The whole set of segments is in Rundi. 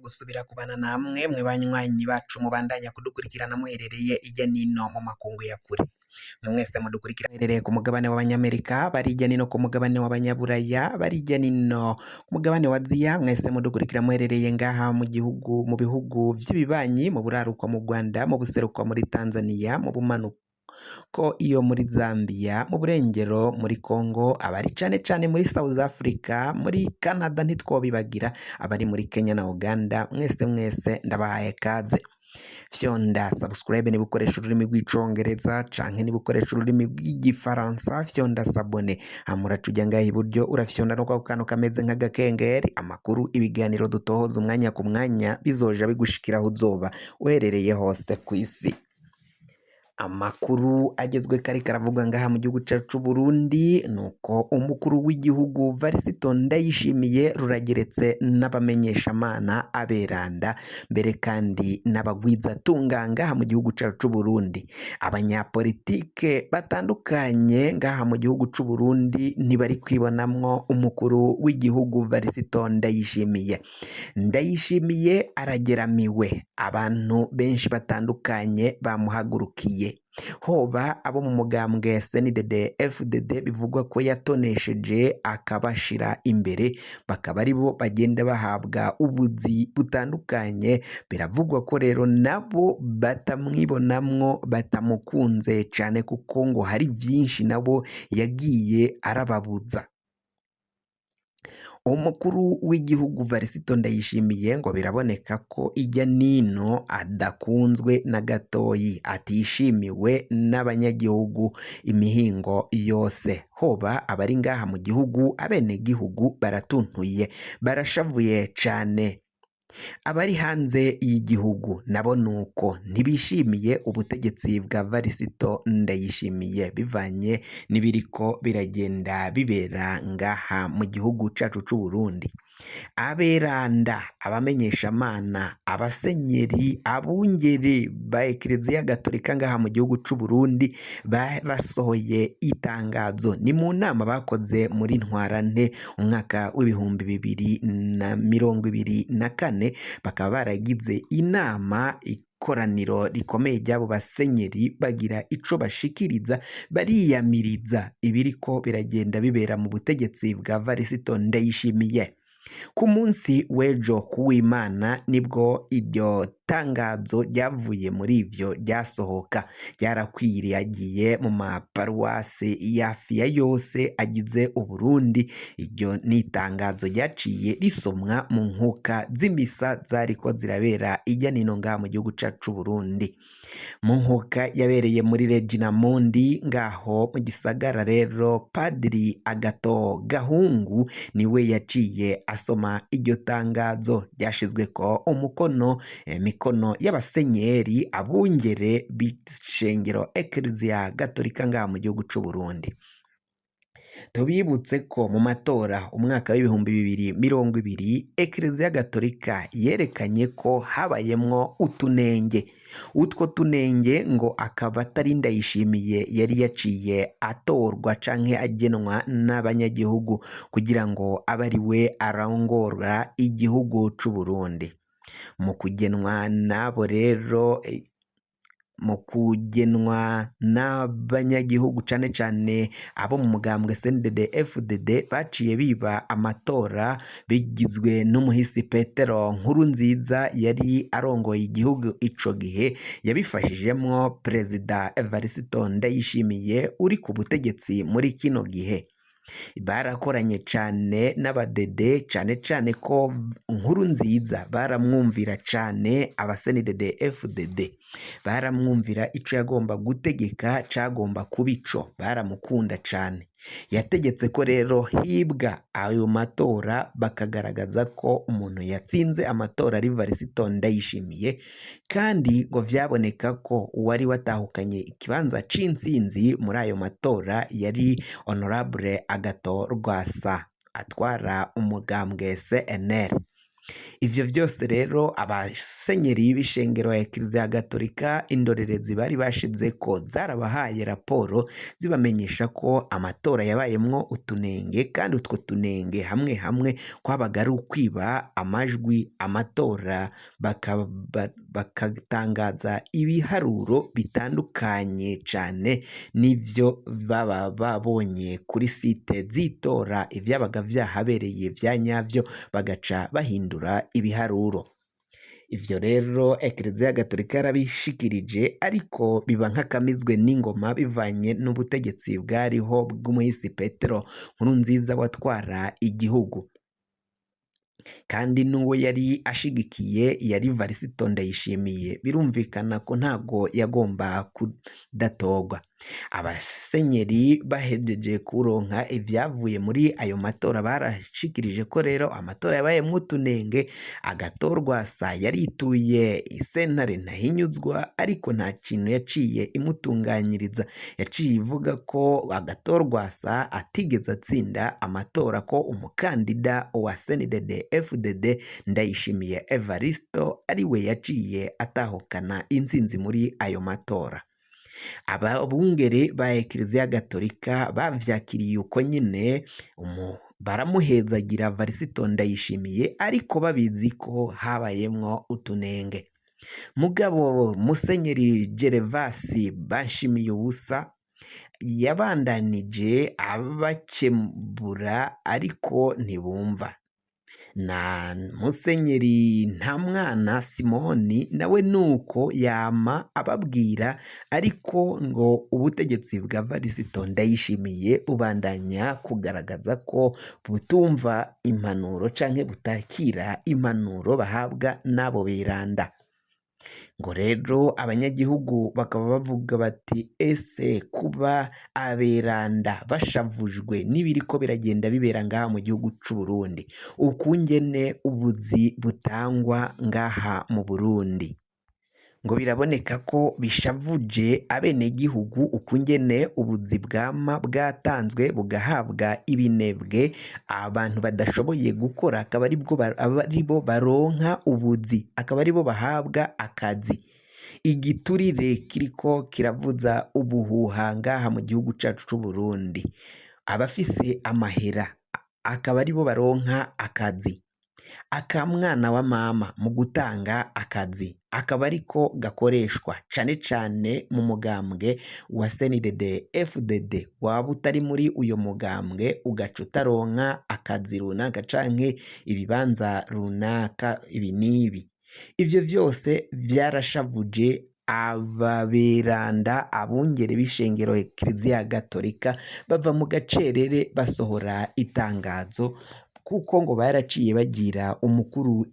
gusubira kubana namwe mwe banywanyi bacu mubandanya kudukurikirana muherereye ijya nino mu makungu ya kure. Mwese mudukurikira muherereye ku mugabane w'abanyamerika, bari ijya nino ku mugabane w'abanyaburaya, bari ijya nino ku mugabane wa Aziya, mwese mudukurikira muherereye ngaha mu bihugu vy'ibibanyi, mu buraruko mu Rwanda, mu buseruko muri Tanzania, mu bumanuko ko iyo muri Zambia, mu burengero muri Congo, abari cane muri South Africa, muri Canada ntitwobibagira, abari muri Kenya na Uganda, mwese ndabahaye kaze. Fyonda subscribe ni bukoresha ururimi rw'icongereza canke ni bukoresha ururimi rw'igifaransa, fyonda sabone hamura tujya ngaho iburyo urafyonda no kwa kantu kameze nk'agakengeri, amakuru ibiganiro dutohoza umwanya ku mwanya bizoja bigushikiraho uzoba uherereye hose ku isi. Amakuru agezwe kari karavuga ngaha mu gihugu cyacu Burundi nuko umukuru w'igihugu Varisito Ndayishimiye rurageretse n'abamenyeshamana aberanda mbere kandi n'abagwiza tunga ngaha mu gihugu cyacu Burundi. Abanyapolitike batandukanye ngaha mu gihugu cy'u Burundi ntibari kwibonamwo umukuru w'igihugu Varisito Ndayishimiye. Ndayishimiye arageramiwe, abantu benshi batandukanye bamuhagurukiye, hoba abo mu mugambwe CNDD FDD bivugwa ko yatonesheje akabashira imbere, bakaba ari bo bagenda bahabwa ubuzi butandukanye. Biravugwa ko rero nabo batamwibonamwo, batamukunze cyane kuko ngo hari byinshi nabo yagiye arababuza. Umukuru w'igihugu Varisito Ndayishimiye ngo biraboneka ko ijya nino adakunzwe na gatoyi, atishimiwe n'abanyagihugu imihingo yose, hoba abari ngaha mu gihugu, abene gihugu baratuntuye, barashavuye cane. Abari hanze y'igihugu nabo nuko ntibishimiye ubutegetsi bwa Varisito Ndayishimiye bivanye n'ibiriko biragenda bibera ngaha mu gihugu cacu c'u Burundi. Aberanda, abamenyeshamana, abasenyeri, abungeri ba Eklezia Gatolika ngaha mu gihugu c'u Burundi barasohoye itangazo. Ni mu nama bakoze muri Ntwarante umwaka w'2024, bakaba baragize inama ikoraniro rikomeye ry'abo basenyeri bagira ico bashikiriza, bariyamiriza ibiriko biragenda bibera mu butegetsi bwa Varisito Ndayishimiye. Ku munsi w'ejo kuw'Imana nibwo iryo tangazo ryavuye muri ivyo ryasohoka, ryarakwiragiye mu maparuwase yafiya yose agize Uburundi. Iryo ni itangazo ryaciye risomwa mu nkuka z'imisa zariko zirabera ijya nino ngaha mu gihugu cacu Burundi. Mu nkuka yabereye muri Regina Mundi ngaho mu gisagara rero, Padiri Agato Gahungu niwe yaciye asoma iryo tangazo ryashizweko umukono, mikono y'abasenyeri, abungere b'ishengero Eklezia Gatolika ngaha mu gihugu c'u Burundi. Tubibutse ko mu matora umwaka w'2020 Eklezia Gatolika yerekanye ko habayemwo utunenge. Utwo tunenge ngo akaba atari Ndayishimiye yari yaciye atorwa canke agenwa n'abanyagihugu kugira ngo abe ari we arongora igihugu c'u Burundi. Mu kugenwa nabo rero, mu kugenwa n'abanyagihugu cane abo mu mugambwe CNDD FDD baciye biba amatora, bigizwe n'umuhisi Petero Nkurunziza yari arongoye igihugu ico gihe, yabifashijemwo Perezida Varisito Ndayishimiye uri ku butegetsi muri kino gihe. Barakoranye cane n'abadede, cane ko Nkurunziza baramwumvira cane, abasenided FDD baramwumvira, ico yagomba gutegeka cagomba kubico, baramukunda cane. Yategetse ko rero hibwa ayo matora, bakagaragaza ko umuntu yatsinze amatora ari Varisito Ndayishimiye, kandi ngo vyaboneka ko uwari watahukanye ikibanza c'intsinzi muri ayo matora yari Honorable Agathon Rwasa atwara umugambwe CNL. Ivyo vyose rero abasenyeri b'ishengero ya Kiliziya Gatolika indorerezi bari bashizeko zarabahaye raporo zibamenyesha ko amatora yabayemwo utunenge, kandi utwo tunenge hamwe hamwe kwabaga ari ukwiba amajwi, amatora bakatangaza ibiharuro bitandukanye cane n'ivyo baba babonye kuri site z'itora ivyabaga vyahabereye vya nyavyo, bagaca bahindura ibiharuro. Ivyo rero Ekleziya Gatolika yarabishikirije, ariko biba nk'akamizwe n'ingoma bivanye n'ubutegetsi bwariho bw'umuhisi Petero Nkurunziza watwara igihugu, kandi n'uwo yari ashigikiye yari Varisito Ndayishimiye. Birumvikana ko ntago yagomba kudatorwa. Abasenyeri bahejeje kuronka ivyavuye muri ayo matora barashikirije ko rero amatora yabayemwo utunenge, Agathon yarituye isentare ntahinyuzwa, ariko nta kintu yaciye imutunganyiriza. Yaciye ivuga ko Agathon atigeze atsinda amatora, ko umukandida wa CNDD FDD Ndayishimiye Evaristo ariwe yaciye atahukana intsinzi muri ayo matora. Abungere ba Ekleziya Gatolika bavyakiriye uko nyene, baramuhezagira Varisito Ndayishimiye, ariko babizi ko habayemwo utunenge. Mugabo Musenyeri Gervasi Banshimiyubusa yabandanije abakebura, ariko ntibumva. Na Musenyeri Ntamwana Simoni nawe nuko yama ababwira, ariko ngo ubutegetsi bwa Varisito Ndayishimiye bubandanya kugaragaza ko butumva impanuro canke butakira impanuro bahabwa n'abo beranda. Ngo rero abanyagihugu bakaba bavuga bati, ese kuba aberanda bashavujwe n'ibiriko biragenda bibera ngaha mu gihugu c'u Burundi, ukungene ubuzi butangwa ngaha mu Burundi, ngo biraboneka ko bishavuje abenegihugu, ukungene ubuzi bwama bwatanzwe bugahabwa ibinebwe, abantu badashoboye gukora akaba aribo baronka ubuzi, akaba aribo bahabwa akazi. Igiturire kiriko kiravuza ubuhuha ngaha mu gihugu cacu c'u Burundi, abafise amahera akaba aribo baronka akazi. Akamwana wa mama mu gutanga akazi akaba ariko gakoreshwa cane cane mu mugambwe wa CNDD FDD. Waba utari muri uyo mugambwe ugaca utaronka akazi runaka canke ibibanza runaka ibi n'ibi. Ivyo vyose vyarashavuje ababeranda, abungere b'ishengero Ekleziya Gatolika, bava mu gacerere basohora itangazo, kuko ngo baraciye bagira umukuru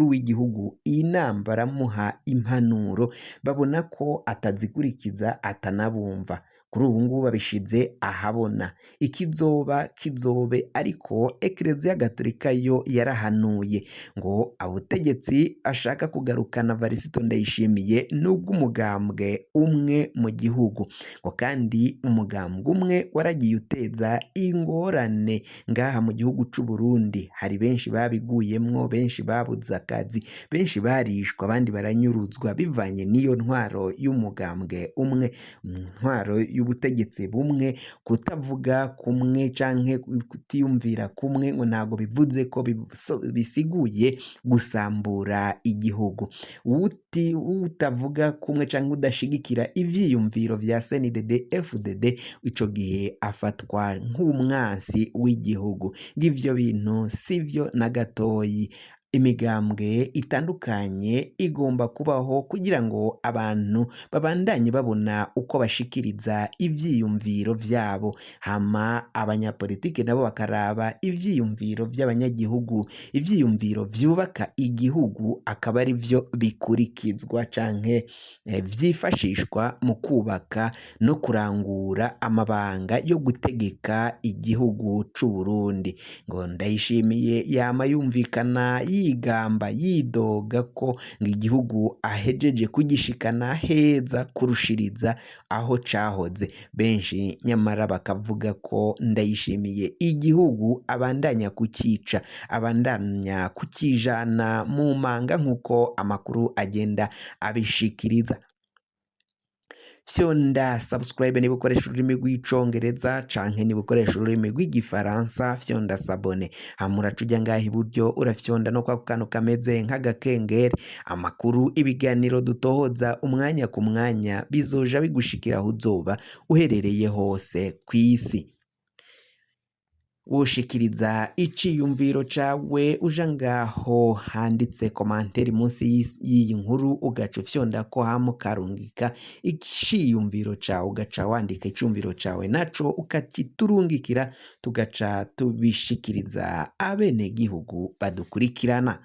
w'igihugu inama, baramuha impanuro, babona ko atazikurikiza atanabumva. Kuri ubu ngubu babishize ahabona, ikizoba kizobe. Ariko Ekleziya Gatolika yo yarahanuye ngo abutegetsi ashaka kugarukana Varisito Ndayishimiye nubwo umugambwe umwe mu gihugu, ngo kandi umugambwe umwe waragiye uteza ingorane ngaha mu gihugu c'u Burundi. Hari benshi babiguyemwo, benshi babuze akazi, benshi barishwa, abandi baranyuruzwa bivanye n'iyo ntwaro y'umugambwe umwe, ntwaro y'ubutegetsi bumwe. Kutavuga kumwe canke kutiyumvira kumwe ngo ntago bivuze ko bisiguye gusambura igihugu. Utavuga kumwe canke udashigikira ivyiyumviro vya CNDD FDD, ico gihe afatwa nk'umwansi w'igihugu. Ngivyo bintu sivyo na gatoyi. Imigambwe itandukanye igomba kubaho kugira ngo abantu babandanye babona uko bashikiriza ivyiyumviro vyabo, hama abanyapolitike nabo bakaraba ivyiyumviro vy'abanyagihugu, ivyiyumviro vyubaka igihugu akaba ari vyo bikurikizwa canke vyifashishwa mu kubaka no kurangura amabanga yo gutegeka igihugu c'u Burundi. Ngo Ndayishimiye yama yumvikana yigamba yidoga ko ngo igihugu ahejeje kugishikana heza kurushiriza aho cahoze. Benshi nyamara bakavuga ko Ndayishimiye igihugu abandanya kukica, abandanya kukijana mu manga nk'uko amakuru agenda abishikiriza. Fyonda subscribe niba ukoresha ururimi rw'icongereza canke niba ukoresha ururimi rw'igifaransa, fyonda sabone hamuraca ujya ngaha iburyo urafyonda no kwa kantu kameze nk'agakengeri. Amakuru, ibiganiro dutohoza umwanya ku mwanya bizoja bigushikira aho uzoba uherereye hose kw'isi. Woshikiriza iciyumviro cawe uja ngaho handitse komanteri munsi y'iyi nkuru ugaca ufyonda ko hama ukarungika iciyumviro cawe, ugaca wandika iciyumviro cawe naco ukakiturungikira tugaca tubishikiriza abenegihugu badukurikirana.